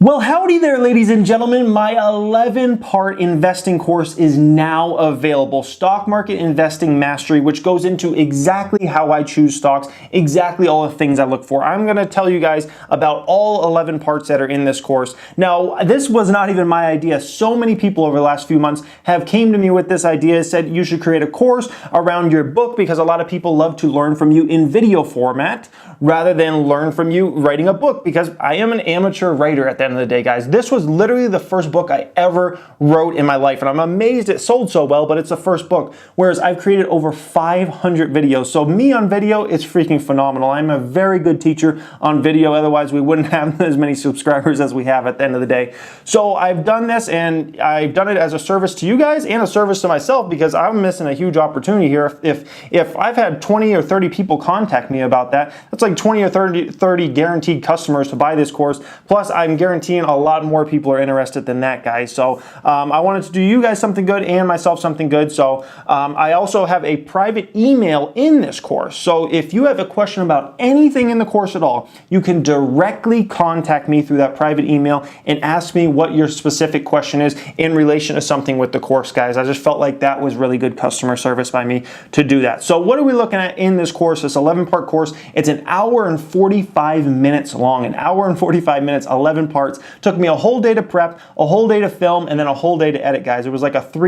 Well, howdy there, ladies and gentlemen. My 11-part investing course is now available. Stock Market Investing Mastery, which goes into exactly how I choose stocks, exactly all the things I look for. I'm going to tell you guys about all 11 parts that are in this course. Now, this was not even my idea. So many people over the last few months have came to me with this idea, said you should create a course around your book because a lot of people love to learn from you in video format rather than learn from you writing a book, because I am an amateur writer at the end of the day, guys. This was literally the first book I ever wrote in my life, and I'm amazed it sold so well, but it's the first book, whereas I've created over 500 videos. So me on video, it's freaking phenomenal. I'm a very good teacher on video, otherwise we wouldn't have as many subscribers as we have at the end of the day. So I've done this, and I've done it as a service to you guys and a service to myself, because I'm missing a huge opportunity here. If I've had 20 or 30 people contact me about that, that's like 20 or 30 guaranteed customers to buy this course. Plus, I'm guaranteeing a lot more people are interested than that, guys. So I wanted to do you guys something good and myself something good. So I also have a private email in this course. So if you have a question about anything in the course at all, you can directly contact me through that private email and ask me what your specific question is in relation to something with the course, guys. I just felt like that was really good customer service by me to do that. So what are we looking at in this course, this 11-part course? It's an hour and 45 minutes long, an hour and 45 minutes, 11 parts. Took me a whole day to prep, a whole day to film, and then a whole day to edit, guys. It was like a full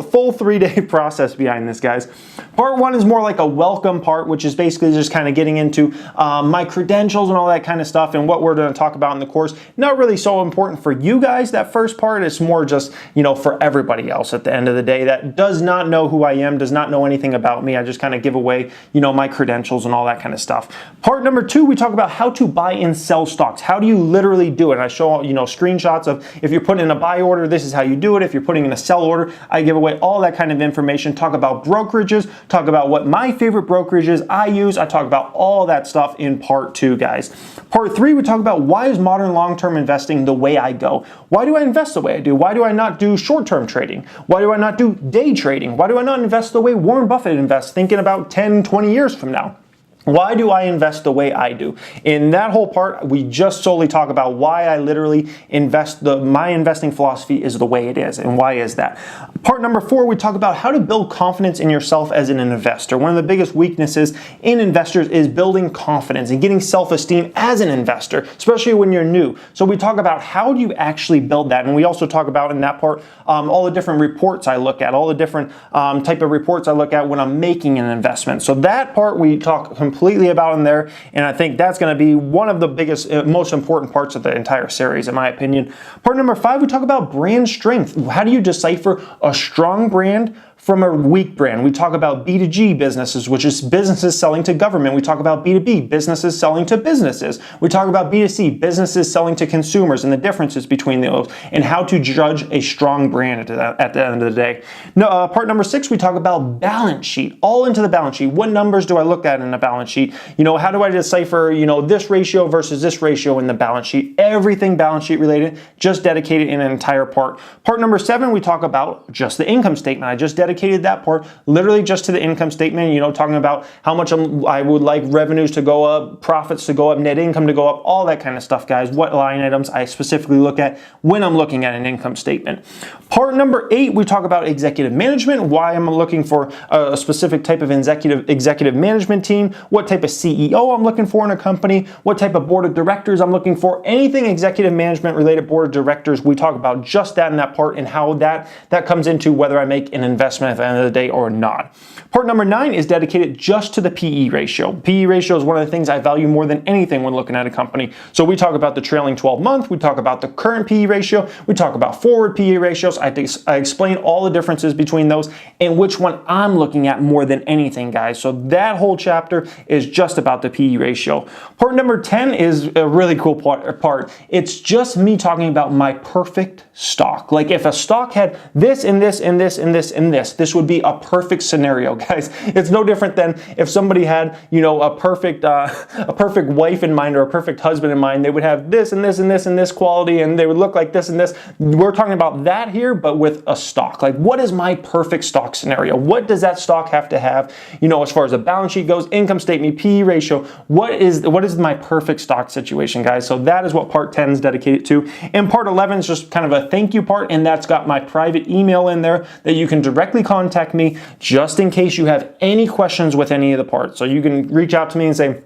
3-day process behind this, guys. Part one is more like a welcome part, which is basically just kind of getting into my credentials and all that kind of stuff and what we're going to talk about in the course. Not really so important for you guys, that first part. It's more just, you know, for everybody else at the end of the day that does not know who I am, does not know anything about me. I just kind of give away, you know, my credentials and all that kind of stuff. Part number two, we talk about how to buy and sell stocks. How do you literally do it? And I show, you know, screenshots of if you're putting in a buy order, this is how you do it. If you're putting in a sell order, I give away all that kind of information. Talk about brokerages, talk about what my favorite brokerages I use. I talk about all that stuff in part two, guys. Part three, we talk about why is modern long-term investing the way I go? Why do I invest the way I do? Why do I not do short-term trading? Why do I not do day trading? Why do I not invest the way Warren Buffett invests, thinking about 10, 20 years from now? Why do I invest the way I do? In that whole part, we just solely talk about why I literally invest. My investing philosophy is the way it is, and why is that? Part number four, we talk about how to build confidence in yourself as an investor. One of the biggest weaknesses in investors is building confidence and getting self-esteem as an investor, especially when you're new. So we talk about how do you actually build that, and we also talk about in that part all the different reports I look at, all the different type of reports I look at when I'm making an investment. So that part we talk completely about in there, and I think that's going to be one of the biggest, most important parts of the entire series, in my opinion. Part number five, we talk about brand strength. How do you decipher a strong brand from a weak brand? We talk about B2G businesses, which is businesses selling to government. We talk about B2B, businesses selling to businesses. We talk about B2C, businesses selling to consumers, and the differences between those, and how to judge a strong brand at the end of the day. Part number six, we talk about balance sheet, all into the balance sheet. What numbers do I look at in a balance sheet? You know, how do I decipher, you know, this ratio versus this ratio in the balance sheet? Everything balance sheet related, just dedicated in an entire part. Part number seven, we talk about just the income statement. I just dedicated that part literally just to the income statement, you know, talking about how much I would like revenues to go up, profits to go up, net income to go up, all that kind of stuff, guys. What line items I specifically look at when I'm looking at an income statement. Part number eight, we talk about executive management, why I'm looking for a specific type of executive management team, what type of CEO I'm looking for in a company, what type of board of directors I'm looking for, anything executive management related board of directors. We talk about just that in that part and how that comes into whether I make an investment at the end of the day or not. Part number nine is dedicated just to the PE ratio. PE ratio is one of the things I value more than anything when looking at a company. So we talk about the trailing 12 month, we talk about the current PE ratio, we talk about forward PE ratios. I explain all the differences between those and which one I'm looking at more than anything, guys. So that whole chapter is just about the PE ratio. Part number 10 is a really cool part. It's just me talking about my perfect stock. Like if a stock had this and this and this and this and this, this. This would be a perfect scenario, guys. It's no different than if somebody had, you know, a perfect wife in mind or a perfect husband in mind. They would have this and this and this and this quality, and they would look like this and this. We're talking about that here, but with a stock. Like, what is my perfect stock scenario? What does that stock have to have, you know, as far as a balance sheet goes, income statement, PE ratio? What is my perfect stock situation, guys? So that is what part 10 is dedicated to. And part 11 is just kind of a thank you part, and that's got my private email in there that you can directly contact me just in case you have any questions with any of the parts. So you can reach out to me and say,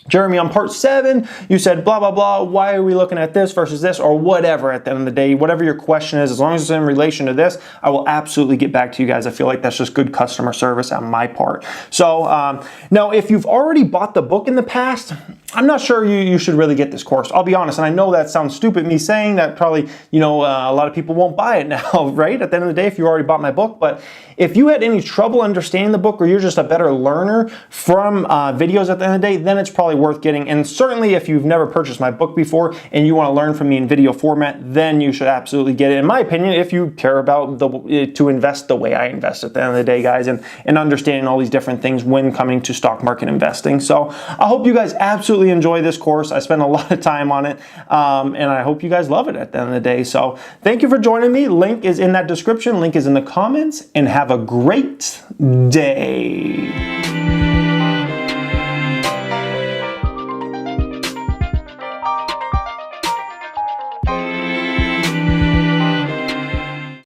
Jeremy, on part 7, you said blah, blah, blah. Why are we looking at this versus this, or whatever at the end of the day, whatever your question is, as long as it's in relation to this, I will absolutely get back to you guys. I feel like that's just good customer service on my part. So now, if you've already bought the book in the past, I'm not sure you should really get this course. I'll be honest, and I know that sounds stupid, me saying that. Probably, you know, a lot of people won't buy it now, right? At the end of the day, if you already bought my book. But if you had any trouble understanding the book, or you're just a better learner from videos at the end of the day, then it's probably worth getting. And certainly if you've never purchased my book before and you want to learn from me in video format, then you should absolutely get it, in my opinion, if you care about to invest the way I invest at the end of the day, guys, and understanding all these different things when coming to stock market investing. So I hope you guys absolutely enjoy this course. I spent a lot of time on it, and I hope you guys love it at the end of the day. So thank you for joining me. Link is in that description. Link is in the comments, and have a great day.